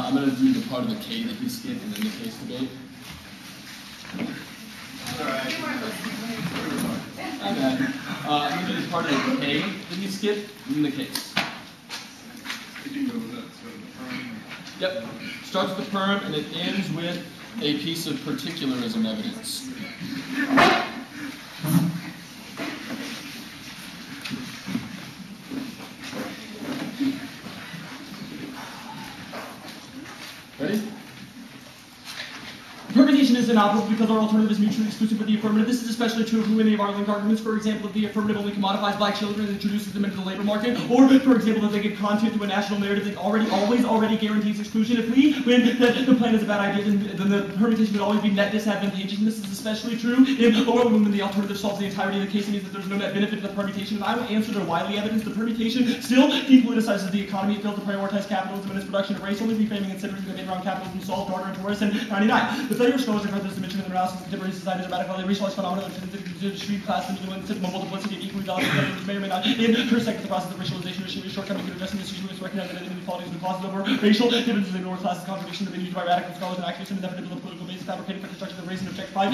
I'm going to do the part of the K that he skipped and then the case debate. Alright. Okay. I'm going to do the part of the K that he skipped and then the case. Yep. Starts with the perm and it ends with a piece of particularism evidence. Ready? Permutation is inoperable because our alternative is mutually exclusive with the affirmative. This is especially true of many of our linked arguments. For example, if the affirmative only commodifies black children and introduces them into the labor market, or, for example, if they give content to a national narrative that already guarantees exclusion. If we win that the plan is a bad idea, then the permutation would always be net disadvantageous. And this is especially true in a world when the alternative solves the entirety of the case. It means that there's no net benefit to the permutation. And I will answer their Wiley evidence. The permutation still depoliticizes the economy. It fails to prioritize capitalism and its production of race, only reframing and centering the debate around capitalism solved Gardner and Torres in 99. The failure of scholars regard this dimension of the analysis of contemporary society as a radically racialized phenomenon that the discrete class and the multiplicity of equally valuable categories may or may not intersect with the process of racialization or shortcoming in addressing this issue. Is recognize that inequalities and clauses over racial differences in lower classes contradiction have been used by radical scholars and activists in the definition of political basis fabricated for construction of race and objectified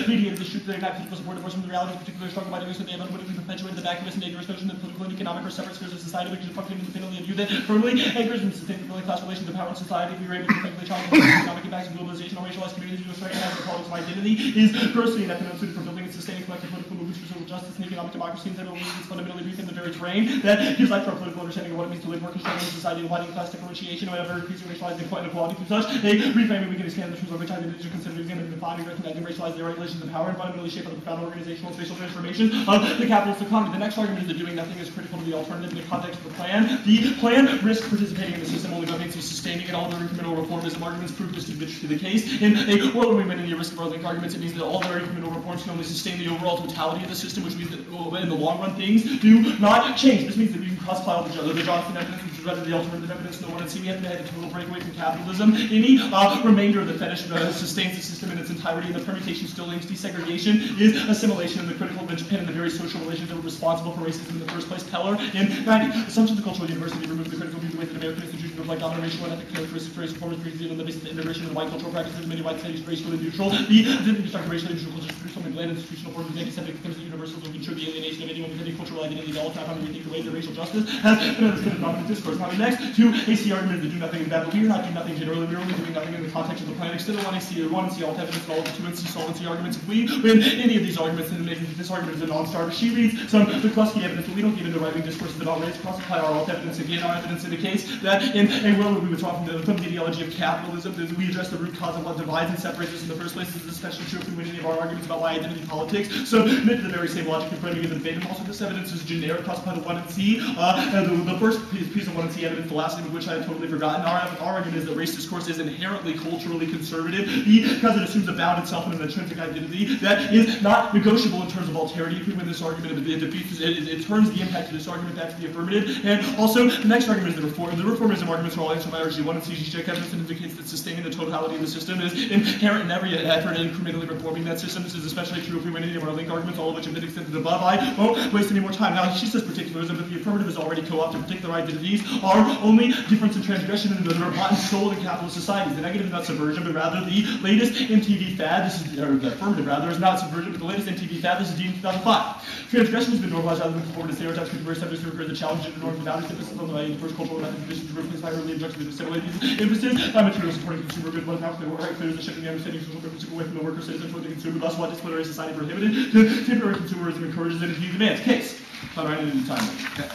mediated this truth that ignite political support divorced from the reality of particular struggle by doing so they have unwittingly perpetuated the vacuous and dangerous notion that political and economic or separate spheres of society which is functioning independently of view that firmly anchors and sustains the ruling class relations of power in society. If we were able to effectively challenge the economic impacts of globalization on racialized communities, we must recognize the politics of identity is grossly inept and unsuited for building and sustaining collective political movements for social justice and economic democracy, and that is fundamentally rooted in the very terrain that gives life to our political understanding of what it means to live more constructive in society and widening class differentiation, whenever increasing racialized inequality through such a reframing we can expand the terms of which identities are considered examined and defined, recognizing racialized their relations of power and fundamentally shape of the profound organizational and spatial transformation of the capitalist economy. The next argument is that doing nothing is critical to the alternative in the context of the plan. The plan risks participating in the system only by means of sustaining it. All the incremental reformism arguments prove this to be the case. In a world where we win in the risk of our linked arguments, it means that all the incremental reforms can only sustain the overall totality of the system, which means that in the long run things do not change. This means that we can cross-apply all the Johnson evidence, which is rather the alternative evidence. No one has seen yet had a total breakaway from capitalism. Any remainder of the fetish sustains the system in its entirety, and the permutation still links desegregation is assimilation, and the critical linchpin in the very social relations that were responsible for racism in the first place. Peller in 90. Assumptions of cultural university remove the critical view of the way that American institutions reflect dominant racial and ethnic characteristics for race reformers previously on the basis of the integration of white cultural practices in many white studies racial and neutral. The deconstructed racial and neutral cultures produce something bland institutional forms of anti-Semitic claims that universals will ensure the alienation of anyone with any cultural identity at all time. How do we think the ways that racial justice has been understood in dominant discourse? Now, next to AC argument is to do nothing in that, but we are not doing nothing generally. We're only doing nothing in the context of the plan. Extended 1AC or 1 and C alt evidence and all of the 2 and C solvency arguments. If we win any of these arguments, then this argument is a non-starter. She reads some McCluskey evidence, but we don't get into writing discourses about race. Cross-apply our alt evidence again. Our evidence indicates that in a world where we would talk from the ideology of capitalism, that we address the root cause of what divides and separates us in the first place. This is especially true if we win any of our arguments about why identity politics submit to the very same logic in front of you in the debate. And also, this evidence is generic. Cross-apply the 1 and C. The first piece of 1 and C evidence, the last name of which I have totally forgotten. Our argument is that race discourse is inherently culturally conservative because it assumes a bound itself in an intrinsic identity that is not negotiable in terms of alterity. If we win this argument, it turns the impact of this argument back to the affirmative. And also, the next argument is the reform. The reformism arguments are all answered by RG1 and CG check evidence and indicates that sustaining the totality of the system is inherent in every effort in incrementally reforming that system. This is especially true if we win any of our linked arguments, all of which have been extended above. I won't waste any more time. Now, she says particularism, but the affirmative is already co-opted. Particular identities are only difference in transgression and that are bought and sold in capitalist societies. The negative is not subversion, but rather the latest MTV fad. This is, or the affirmative rather, is not subversion, but the latest MTV fad. This is deemed 2005. Transgression has been normalized rather than conformed to stereotypes, contemporary subjects to occur as a challenge to the norms and boundaries. Emphasis on the value of first cultural methods and conditions to replace by early objectives to assimilate these emphasis on materials supporting consumer goods. What now they were right clear is the shifting the understanding of social purposes away from the worker citizen toward the consumer. Thus, what disciplinary society prohibited, the temporary consumerism encourages it and he demands. Case. How do I need to do time? Okay.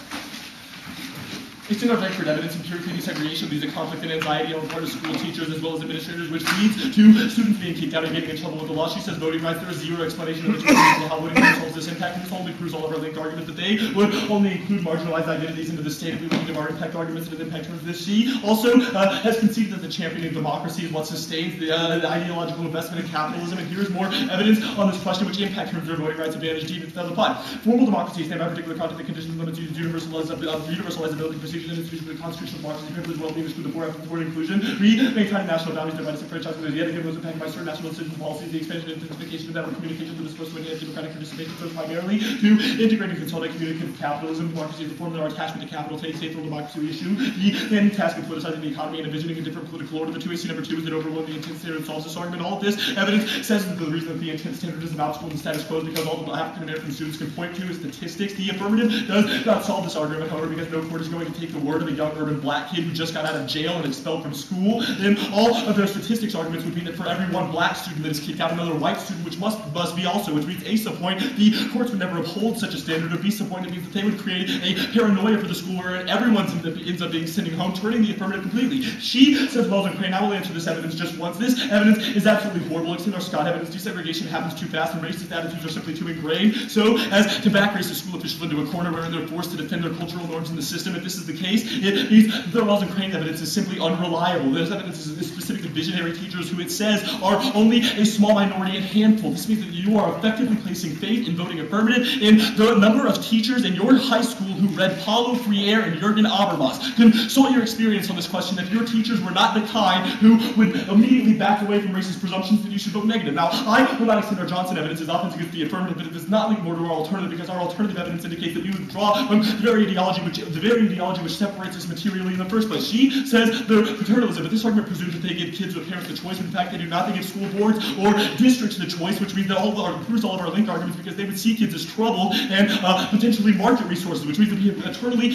Extend our record evidence empirically desegregation leads to conflict and anxiety on the part of school teachers as well as administrators, which leads to students being kicked out and getting in trouble with the law. She says voting rights, there is zero explanation of how voting rights solves this impact, and this only proves all of our linked arguments that they would only include marginalized identities into the state if we look at our impact arguments and the impact terms of this. She also has conceded that the championing of democracy is what sustains the ideological investment in capitalism, and here's more evidence on this question, which impact terms their voting rights advantage deemed in 2005. Formal democracy is named by particular content that conditions limits universalizability procedures and institutions of the Constitution of democracy, privilege, well-being, exclude the poor, effort toward inclusion. 3. Maintaining national boundaries, thereby disenfranchising the other those impacted by certain national decision policies, the expansion and intensification of network communication that is supposed to enhance democratic participation, so primarily. 2. Integrating consolidate community with capitalism, democracy is the form that our attachment to capital takes, state from democracy we issue. The ending task of politicizing the economy and envisioning a different political order. The 2 issue number 2 is that overwhelming the intent standard solves this argument. All of this evidence says that the reason that the intent standard is an obstacle in the status quo is because all the African American students can point to is statistics. The affirmative does not solve this argument, however, because no court is going to take the word of a young urban black kid who just got out of jail and expelled from school. Then all of their statistics arguments would be that for every one black student that is kicked out, another white student, which must be also, which means a sub-point, the courts would never uphold such a standard. Or b sub-point, it means that they would create a paranoia for the school where everyone ends up being sending home, turning the affirmative completely. She says Wells and Crane, I will answer this evidence just once. This evidence is absolutely horrible. It's in our Scott evidence. Desegregation happens too fast and racist attitudes are simply too ingrained, so as to back racist school officials into a corner where they're forced to defend their cultural norms in the system. If this is the case, it means the Wells and Crane evidence is simply unreliable. There's evidence is specific to visionary teachers who it says are only a small minority and handful. This means that you are effectively placing faith in voting affirmative in the number of teachers in your high school who read Paulo Freire and Jürgen Habermas. Consult your experience on this question. If your teachers were not the kind who would immediately back away from racist presumptions, then you should vote negative. Now, I will not extend our Johnson evidence as often against the affirmative, but it does not link more to our alternative because our alternative evidence indicates that we withdraw from the very ideology which separates us materially in the first place. She says the paternalism, but this argument presumes that they give kids or parents the choice. In fact, they do not. They give school boards or districts the choice, which means that proves all of our linked arguments because they would see kids as trouble and potentially market resources, which means that we eternally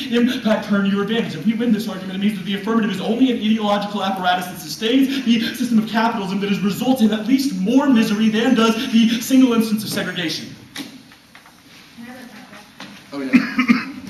turn your advantage. If we win this argument, it means that the affirmative is only an ideological apparatus that sustains the system of capitalism that has resulted in at least more misery than does the single instance of segregation.